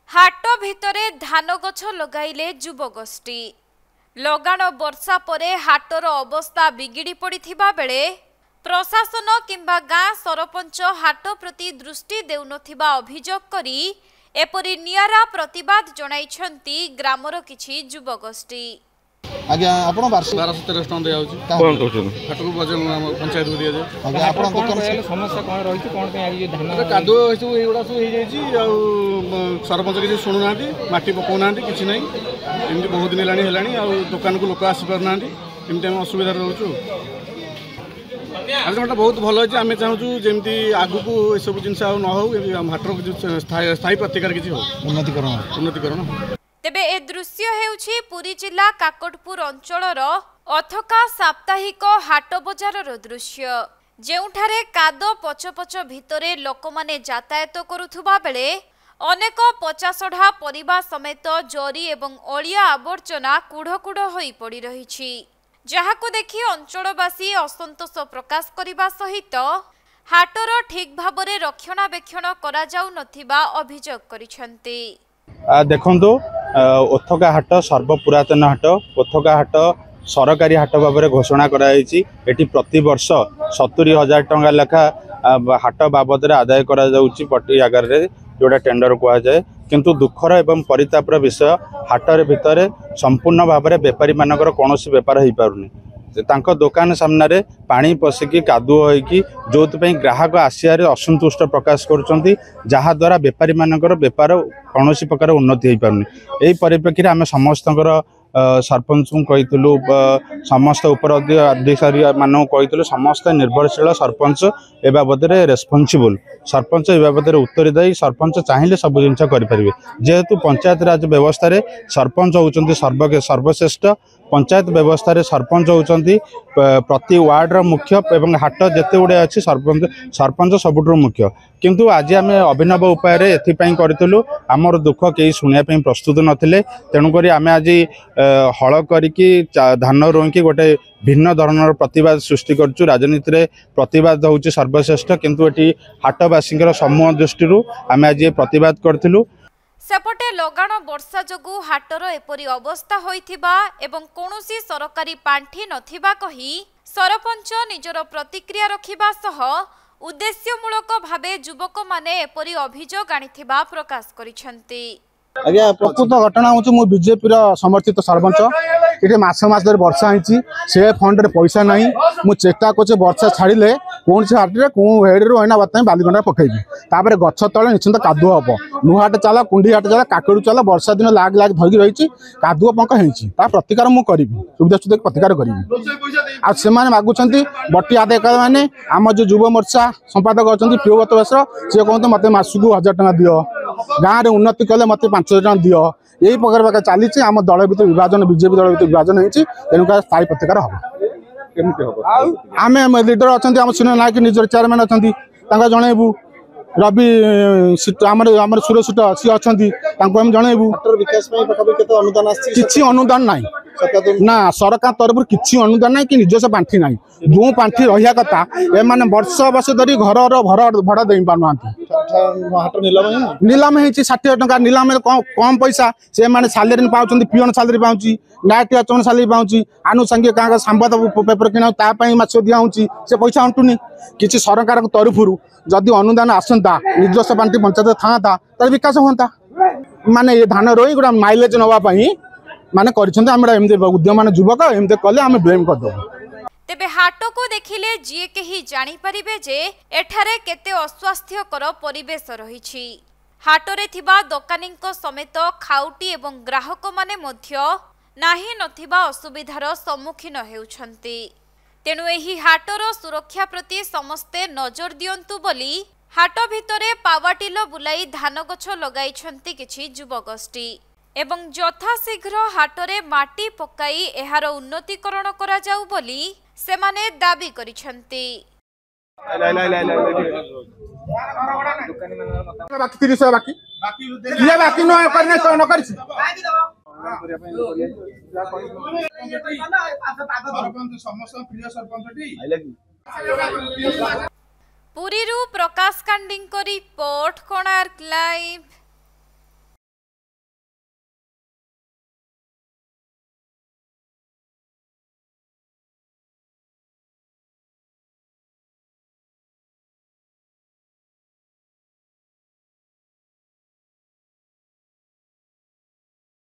हाट भितरे धान गछ लगाइले युवगोष्ठी लगाण वर्षा परे हाटर अवस्था बिगिड़ी पड़िथिबा बेले प्रशासन किंबा गाँ सरपंच हाट प्रति दृष्टि देउनथिबा अभियोग करी एपरी नियारा प्रतिवाद जणाइछंती ग्रामर किछि युवगोष्ठी। आज्ञा आपण 1213 टन दिया होची कोन कहछन हाटको बजन पंचायत को दिया जे आज्ञा आपण दुकान समस्या कोन रहिछि कोन पे आज धान कादो हेतु एगुडा सब हे जाइछि आ सरपंच किछि सुनु नांती माटी पको नांती किछि नै एमति बहुत दिन लानी हेलानी आ दुकान को लोक आसी पर नांती एमति हम असुविधा रहउछु। आज मतलब बहुत भल अछि आमे चाहूछु जेमति आगु को ए सब जिंस आ न हो हाटर स्थायी प्रतिकार किछि हो उन्नतिकरण। तेबे ए दृश्य हेउछि पुरी जिला काकटपुर अंचलर अथका साप्ताहिक हाट बजारर दृश्य जेउठारे काद पचपच भितरे लोकमाने यातायात करुथुबा बेले अनेक पचासढ़ा परिबा समेत जरी एवं अलिया आवर्जना कुढ़कुढ़ होई पड़ी रहिछि जहाको देखि अंचलवासी असंतोष प्रकाश करिबा सहित हाटर ठीक भाबरे रक्षणाबेक्षण करा जाउ नथिबा अभियोग करिसंती। देखंतु ओथका हाट सर्वपुरातन हाट ओथका हाट सरकारी हाट भाव घोषणा कराई एटी प्रति वर्ष 70,000 टंका लेखा हाट बाबद आदाय करा जाउची पट्टी आगार रे जोड़ा टेंडर कह जाए किंतु दुखर एवं परितापर विषय हाटर भितर संपूर्ण भाव में बेपारी मानकर कौन बेपार हो पारुनी तांको दुकान सामने पानी पशिकी कादुओ होइकी जोथि ग्राहक आसियारे असंतुष्ट प्रकाश करुचंती जहा द्वारा बेपारी मानकर बेपार कौन प्रकार उन्नति हो पारुनी। एही परिप्रेक्षी आम समस्तकर सरपंच को कहीलु समस्त उपर अधिकारी मानक कहीलु समस्त निर्भरशील सरपंच ए बाबद रेस्पॉन्सिबल सरपंच ए बाबद उत्तरदायी सरपंच चाहिए सब जिनस करें जेहेतु पंचायत राज व्यवस्था सरपंच होउचंती सर्वश्रेष्ठ पंचायत व्यवस्था सरपंच होउचंती प्रति वार्ड मुख्य एवं हाट जिते गुड़े अच्छी सरपंच सबुठ मुख्य किंतु आज आम अभिनव उपाय एथिपाई करूँ आमर दुख कई शुणा प्रस्तुत नथिले तेणुक आम आज हल करिकी धान रोईकी गोटे भिन्न धৰণৰ प्रतिवाद सृष्टि करछु। राजनीति रे प्रतिवाद होउची सर्वश्रेष्ठ किंतु एटी हाटवासींकर समूह दृष्टि आम आज प्रतिवाद करथिलु। सेपटे लगाण वर्षा जोगु हाटर एपरी अवस्था होइथिबा एवं कोनोसी सरकारी पांठी नथिबा कही सरपंच निजर प्रतिक्रिया रखिबा सह उद्देश्यमूलक भावे युवक माने एपरी अभियोग आनिथिबा प्रकाश करिसंती। आज्ञा प्रकृत घटना हूँ मु बीजेपी समर्थित सरपंच ये मास धर वर्षा होती से फंड पैसा ना मुझे चेष्टा कर वर्षा छाड़े कौन से हाटे कौन हेड्रु अना बात बालीगंडा पकईबी तापर गछ तले निश्चिंत कादुआ हम नुहाट चला कुंडी हाट चला काकड़ू चला वर्षा दिन लाग लाग धरिकी रही कादुआ पंक हो प्रतिकार मुझे सुविधा सुविधा प्रतिकार करी आ मागुंट बटी आदाय मैंने आम जो युव मोर्चा संपादक अच्छा प्रियव्रत बेसर सी कहते मत मसक 1000 टଙ୍କା दियो गाँव में उन्नति कले मत 5,000 टଙ୍କା दियो यही प्रकार चली आम दल भर विभाजन बीजेपी दल भर विभाजन होती तेणुक स्थायी प्रतिकार हम आम लीडर अच्छा आम सुनील नायक निजर चेयरमैन अच्छा जनइबू रवि आम सुरेश सुट सी अच्छा जनइबू किसी अनुदान ना ना सरकार तरफ किसी अनुदान ना कि निजस्व पांठी ना जो पांठी रहा कथा ए माने वर्ष वर्ष धरी घर भड़ा दे पाना नीलाम हो 60 टଙ୍କା नीलाम कम पैसा से माने सालेरी पाँच पिओन सालेरी पाँच नायक आचरण सालेरी पाँच आनुषंगिक क्या संवाद पेपर किना माछ दिया से पैसा अंटुनी किसी सरकार तरफ जदि अनुदान आसंता निजस्व पांठी पंचायत था विकास होता माने ये धान रोई गोटा माइलेज नापी माने उद्यम मान युवक एमती कले आम ब्लेम करदेव। तेबे हाट को देखिले जी केही जानी परिबे जे एठारे केते अस्वास्थ्यकर परिवेश रहिछि। हाटरे थिबा दोकानींको समेत खाउटी एवं ग्राहक माने मध्य नाही नथिबा असुविधार सम्मुखीन हेउछन्ति। तेणु एही हाटर सुरक्षा प्रति समस्ते नजर दियंतु बोली हाट भितरे पावाटिल बुलाई धान गछ लगाइछन्ति किछि युवगोष्ठी एवं यथाशीघ्र हाटरे माटी पकाई एहार उन्नतिकरण करा जाउ बोली सेमाने दाबी करिछन्ति। बाकी 30 बाकी ये बाकी न करने तो न करिस पुरीरू प्रकाश कांडी को रिपोर्ट कोणार्क लाइव।